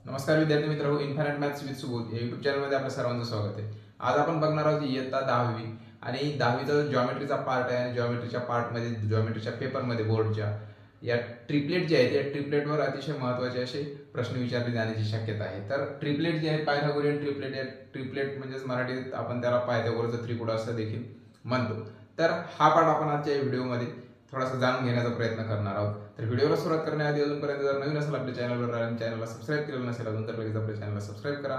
नमस्कार विद्यार्थी मित्रांनो, इन्फायनाइट मॅथ्स विथ सुबोध या युट्यूब चॅनलमध्ये आपल्या सर्वांचं स्वागत आहे. आज आपण बघणार आहोत इयत्ता 10वी आणि 10वीचा जॉमेट्रीचा पार्ट आहे आणि जॉमेट्रीच्या पार्टमध्ये जॉमेट्रीच्या पेपरमध्ये बोर्डच्या या ट्रिपलेट जे आहेत या ट्रिपलेटवर अतिशय महत्त्वाचे असे प्रश्न विचारले जाण्याची शक्यता आहे. तर ट्रिपलेट जे आहे पायथागोरियन ट्रिपलेट या ट्रिपलेट म्हणजेच मराठीत आपण त्याला पायथागोरसचं त्रिकोण असं देखील म्हणतो. तर हा पार्ट आपण आजच्या व्हिडिओमध्ये थोडासा जाणून घेण्याचा प्रयत्न करणार आहोत. तर व्हिडिओला सुरुवात करण्याआधी अजूनपर्यंत जर नवीन असेल आपल्या चॅनलवर आणि चॅनलला सबस्क्राईब केलेलं नसेल अजून तर लगेच आपल्या चॅनलला सबस्क्राईब करा.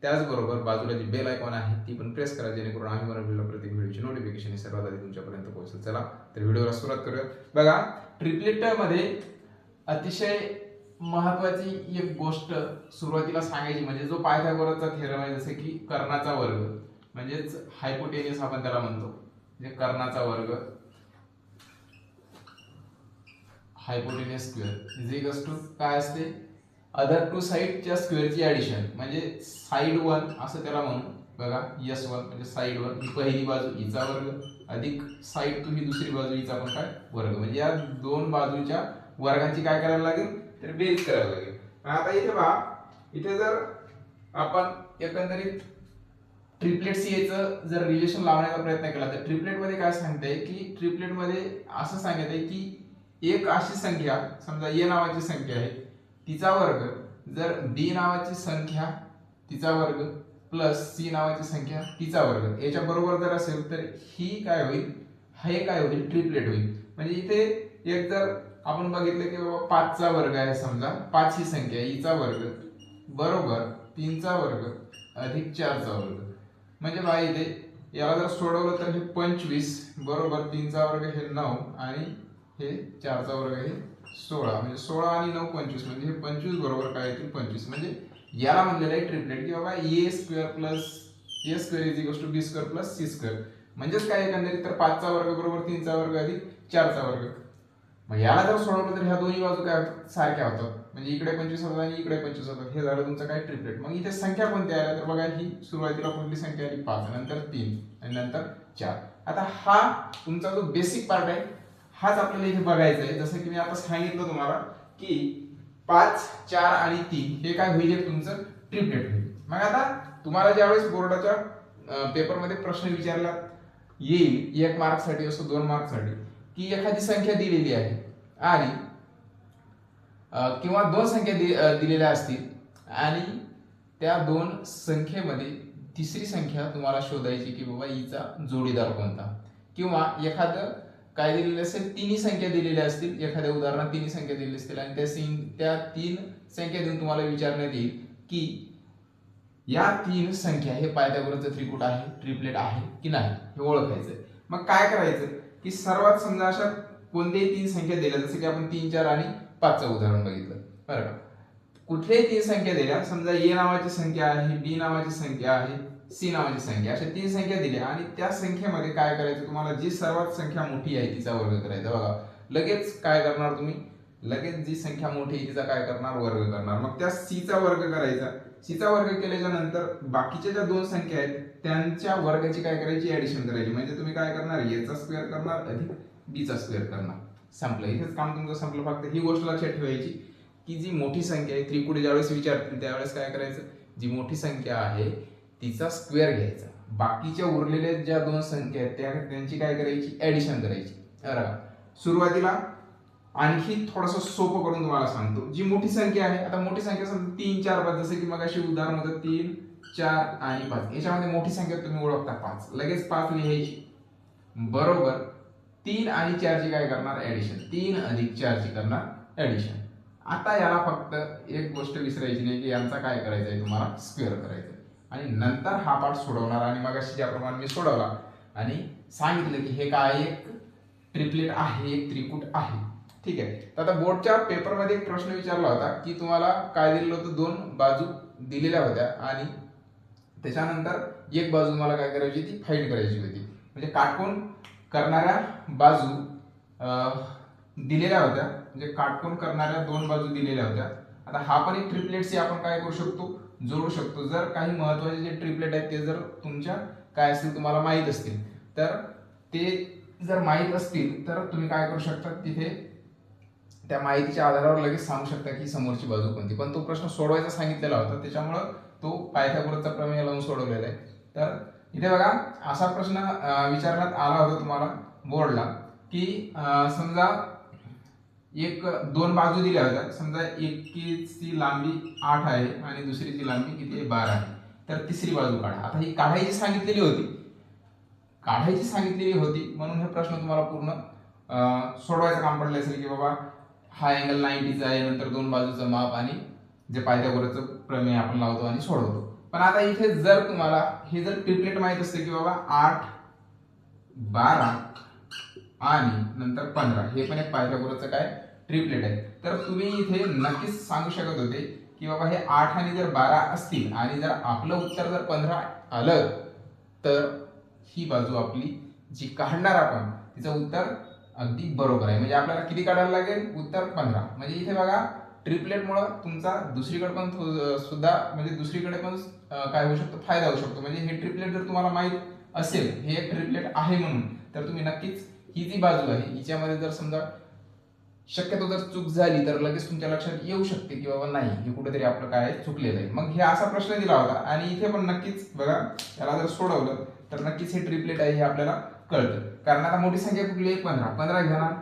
त्याचबरोबर बाजूला जी बेल आयकॉन आहे ती पण प्रेस करा जेणेकरून आम्ही बनवलेल्या प्रत्येक व्हिडिओची नोटिफिकेशन ही सर्वात आधी तुमच्यापर्यंत पोहोचेल. चला तर व्हिडिओला सुरुवात करूया. बघा, ट्रिपलेटमध्ये अतिशय महत्वाची एक गोष्ट सुरुवातीला सांगायची म्हणजे जो पायथागोरसचा थेरम आहे, जसे की कर्णाचा वर्ग म्हणजेच हायपोटेनियस आपण त्याला म्हणतो, म्हणजे कर्णाचा वर्ग hypotenuse square is equals to काय असते, अदर टू साइडच्या स्क्वेअरची ऍडिशन म्हणजे साइड वन असं त्याला म्हणू. बघा, S1 म्हणजे साइड वन ही पहिली बाजू हिचा वर्ग अधिक साइड टू ही दुसरी बाजू हिचा पण काय वर्ग, म्हणजे या दोन बाजूच्या वर्गांची काय करायला लागेल तर बेरीज करायला लागेल. आता इथे पहा, इथे जर आपण एकंदरीत ट्रिपलेट सीएचं जर रिलेशन लावण्याचा प्रयत्न केला तर ट्रिपलेट मध्ये काय सांगते की ट्रिपलेट मध्ये असं सांगत आहे की एक अशी संख्या समजा ए नावाची संख्या आहे तिचा वर्ग जर बी नावाची संख्या तिचा वर्ग प्लस सी नावाची संख्या तिचा वर्ग याच्या बरोबर जर असेल तर ही काय होईल, हे काय होईल ट्रिपलेट होईल. म्हणजे इथे एक जर आपण बघितलं की बाबा 5 चा वर्ग आहे, समजा 5 ही संख्या हिचा वर्ग बरोबर 3 चा वर्ग अधिक 4 चा वर्ग, म्हणजे बघा इथे याला जर सोडवलं तर हे 25 बरोबर 3 चा वर्ग हे 9 आणि हे 4 चा वर्ग हे 16, म्हणजे 16 आणि 9 25, म्हणजे हे 25 बरोबर काय येतील 25. म्हणजे याला म्हणलेलं आहे ट्रिपलेट की बाबा a square plus a square is equals to b square plus c square. म्हणजेच काय एकंदरीत तर 5 चा वर्ग बरोबर 3 चा वर्ग अधिक 4 चा वर्ग. मग याला जर सोडवलं तर ह्या दोन्ही बाजू काय सारख्या होतात, म्हणजे इकडे 25 होतात आणि इकडे 25 होतात. हे झालं तुमचं काय ट्रिपलेट. मग इथे संख्या कोणत्या आल्या तर बघा, ही सुरुवातीला कोणती संख्या आली 5, नंतर 3 आणि नंतर 4. आता हा तुमचा जो बेसिक पार्ट आहे हाच आपल्याला इथे बघायचा आहे. जसं की मी आता सांगितलं तुम्हाला की 5, 4 आणि 3 हे काय होईल तुमचं ट्रिपलेट होईल. मग आता तुम्हाला ज्यावेळेस बोर्डाच्या पेपरमध्ये प्रश्न विचारला येईल 1 मार्कसाठी असो 2 मार्कसाठी की एखादी संख्या दिलेली आहे आणि किंवा दोन संख्या दिलेल्या असतील आणि त्या दोन संख्येमध्ये तिसरी संख्या तुम्हाला शोधायची की बाबा हिचा जोडीदार कोणता, किंवा एखादं काय दिलेलं असेल तिन्ही संख्या दिलेल्या असतील, एखाद्या उदाहरणात तिन्ही संख्या दिलेली असतील आणि त्या तीन संख्या देऊन तुम्हाला विचारण्यात येईल की या तीन संख्या हे पायथागोरसचं त्रिकोण आहे, ट्रिपलेट आहे की नाही हे ओळखायचं. मग काय करायचं की सर्वात समजा अशा कोणत्याही तीन संख्या दिल्या, जसं की आपण 3, 4 आणि 5चं उदाहरण बघितलं बरं का. कुठल्याही तीन संख्या दिल्या, समजा ए नावाची संख्या आहे, बी नावाची संख्या आहे, सी नावाची संख्या, अशा तीन संख्या दिल्या आणि त्या संख्येमध्ये काय करायचं तुम्हाला, जी सर्वात संख्या मोठी आहे तिचा वर्ग करायचा. बघा लगेच काय करणार तुम्ही, लगेच जी संख्या मोठी आहे तिचा काय करणार वर्ग करणार. मग त्या सीचा वर्ग करायचा. सीचा वर्ग केल्याच्या नंतर बाकीच्या ज्या दोन संख्या आहेत त्यांच्या वर्गाची काय करायची ऍडिशन करायची. म्हणजे तुम्ही काय करणार, एचा स्क्वेअर करणार अधिक बीचा स्क्वेअर करणार. संपलं, इथेच काम तुमचं संपलं. फक्त ही गोष्ट लक्षात ठेवायची की जी मोठी संख्या आहे त्रिकोणी ज्यावेळेस विचारतील त्यावेळेस काय करायचं, जी मोठी संख्या आहे तिचा स्क्वेअर घ्यायचा, बाकीच्या उरलेल्या ज्या दोन संख्या आहेत त्यांची काय करायची ऍडिशन करायची. बरं, सुरुवातीला आणखी थोडंसं सोपं करून तुम्हाला सांगतो. जी मोठी संख्या आहे, आता मोठी संख्या समजा 3, 4, 5, जसं की मग अशी उदाहरण होतं 3, 4 आणि 5. याच्यामध्ये मोठी संख्या तुम्ही ओळखता 5, लगेच 5 लिहायची बरोबर 3 आणि 4 ची काय करणार ऍडिशन, 3 अधिक 4 ची करणार ऍडिशन. आता याला फक्त एक गोष्ट विसरायची नाही की यांचा काय करायचं आहे तुम्हाला स्क्वेअर करायचं आणि नंतर हा पार्ट सोडवणार. आणि मग अशी ज्याप्रमाणे मी सोडवला आणि सांगितलं की हे काय एक ट्रिपलेट आहे, एक त्रिकूट आहे. ठीक आहे. तर आता बोर्डच्या पेपरमध्ये एक प्रश्न विचारला होता की तुम्हाला काय दिलेलं होतं, दोन बाजू दिलेल्या होत्या आणि त्याच्यानंतर एक बाजू मला काय करायची ती फाइंड करायची होती. म्हणजे काटकोन करणाऱ्या बाजू दिलेल्या होत्या, म्हणजे काटकोन करणाऱ्या दोन बाजू दिलेल्या होत्या. आता हा पण एक ट्रिपलेट सी आपण काय करू शकतो, जोडू शकतो. जर काही महत्वाचे जे ट्रिपलेट आहेत ते जर तुमच्या काय असतील तुम्हाला माहित असतील तर ते जर माहित असतील तर तुम्ही काय करू शकता, तिथे त्या माहितीच्या आधारावर लगेच सांगू शकता की समोरची बाजू कोणती. पण तो प्रश्न सोडवायचा सांगितलेला होता, त्याच्यामुळं तो पायथागोरसचा प्रमेय लावून सोडवलेला आहे. तर इथे बघा असा प्रश्न विचारण्यात आला होता तुम्हाला बोर्डला की समजा दोन बाजू दिल्या होत्या. समजा एकीची लांबी 8 आहे आणि दुसरीची लांबी किती आहे 12 आहे. तर तिसरी बाजू काढा. आता ही काढायची सांगितलेली होती म्हणून हे प्रश्न तुम्हाला पूर्ण सोडवायचं काम पडलं असेल की बाबा हा अँगल 90चा आहे, नंतर दोन बाजूचं माप आणि जे पायथागोरसचं प्रमेय आपण लावतो आणि सोडवतो. पण आता इथे जर तुम्हाला हे जर ट्रिपलेट माहित असते की बाबा 8, 12 आणि नंतर 15 हे पण एक पायथागोरसचं काय ट्रिपलेट आहे, तर तुम्ही इथे नक्कीच सांगू शकत होते की बाबा हे 8 आणि जर 12 असतील आणि जर आपलं उत्तर जर 15 आलं तर ही बाजू आपली जी काढणार आपण तिचं उत्तर अगदी बरोबर आहे. म्हणजे आपल्याला किती काढायला लागेल, उत्तर 15. म्हणजे इथे बघा ट्रिपलेटमुळे तुमचा दुसरीकडे पण सुद्धा म्हणजे दुसरीकडे पण काय होऊ शकतो, फायदा होऊ शकतो. म्हणजे हे ट्रिपलेट जर तुम्हाला माहित असेल हे एक ट्रिपलेट आहे म्हणून, तर तुम्ही नक्कीच ही जी बाजू आहे हिच्यामध्ये जर समजा शक्यतो जर चूक झाली तर लगेच तुमच्या लक्षात येऊ शकते की बाबा नाही हे कुठेतरी आपलं काय चुकलेलं आहे. मग हे असा प्रश्न दिला होता आणि इथे पण नक्कीच बघा याला जर सोडवलं तर नक्कीच हे ट्रिपलेट आहे हे आपल्याला कळतं. कारण आता मोठी संख्या कुठली आहे, 15 घेणार.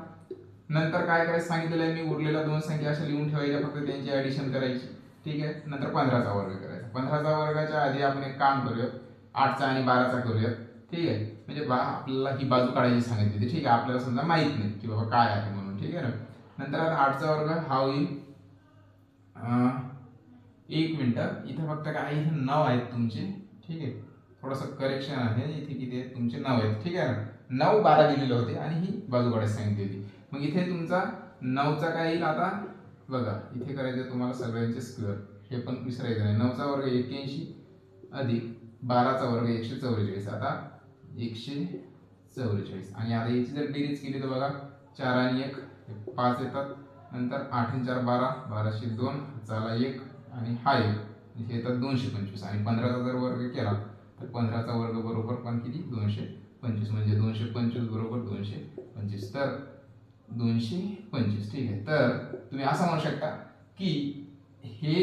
नंतर काय करायचं सांगितलेलं आहे मी, उरलेल्या दोन संख्या अशा लिहून ठेवायच्या, फक्त त्यांची ऍडिशन करायची. ठीक आहे. नंतर 15चा वर्ग करायचा. 15चा वर्गाच्या आधी आपण एक काम करूयात, 8चा आणि 12चा करूयात. ठीक आहे. म्हणजे आपल्याला ही बाजू काढायची सांगितली. ठीक आहे. आपल्याला समजा माहित नाही की बाबा काय आहे म्हणून. ठीक आहे ना. नंतर आता 8चा वर्ग हा होईल 1 मिनिट, इथे फक्त काय इथे 9 आहेत तुमचे. ठीक आहे. थोडंसं करेक्शन आहे, इथे किती आहेत तुमचे 9 आहेत. ठीक आहे ना. 9, 12 दिलेले होते आणि ही बाजू काढायला सांगितली होती. मग इथे तुमचा 9चा काय येईल, आता बघा इथे करायचं तुम्हाला सगळ्यांचे स्क्वेअर, हे पण विसरायचं नाही. 9चा वर्ग 81 अधिक 12चा वर्ग 144. आता 144 आणि आता याची जर बेरीज केली तर बघा 4 आणि 1 5 येतात. नंतर 8 आणि 4 12, 12 2 चला 1 आणि हा 1 हे येतात 225. आणि 15चा जर वर्ग केला तर 15चा वर्ग बरोबर पण किती 225. म्हणजे 225 बरोबर 225, तर 225. ठीक आहे. तर तुम्ही असं म्हणू शकता की हे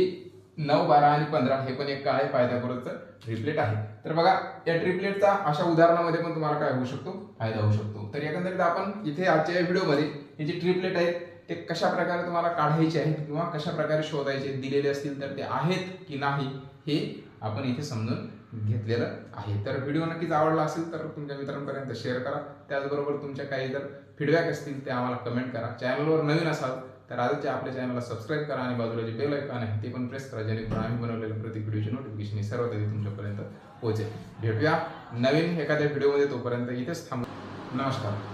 9, 12 आणि 15 हे पण एक काय पायथागोरसचं ट्रिपलेट आहे. तर बघा या ट्रिपलेटचा अशा उदाहरणामध्ये पण तुम्हाला काय होऊ शकतो, फायदा होऊ शकतो. तर एकंदरीत आपण इथे आजच्या या व्हिडिओमध्ये हे जे ट्रिपलेट आहेत ते कशा प्रकारे तुम्हाला काढायचे आहेत किंवा कशा प्रकारे शोधायचे, दिलेले असतील तर ते आहेत की नाही हे आपण इथे समजून घेतलेलं आहे. तर व्हिडिओ नक्कीच आवडला असेल तर तुमच्या मित्रांपर्यंत शेअर करा. त्याचबरोबर तुमच्या काही जर फीडबॅक असतील ते आम्हाला कमेंट करा. चॅनलवर नवीन असाल तर आजच आपल्या चॅनलला सबस्क्राईब करा आणि बाजूला जे बेल आयकॉन आहे ते पण प्रेस करा, जेणेकरून आम्ही बनवलेल्या प्रत्येक व्हिडिओची नोटिफिकेशन सर्वात आधी तुमच्यापर्यंत पोहोचेल. भेटूया नवीन एखाद्या व्हिडिओमध्ये, तोपर्यंत इथेच थांबू. नमस्कार.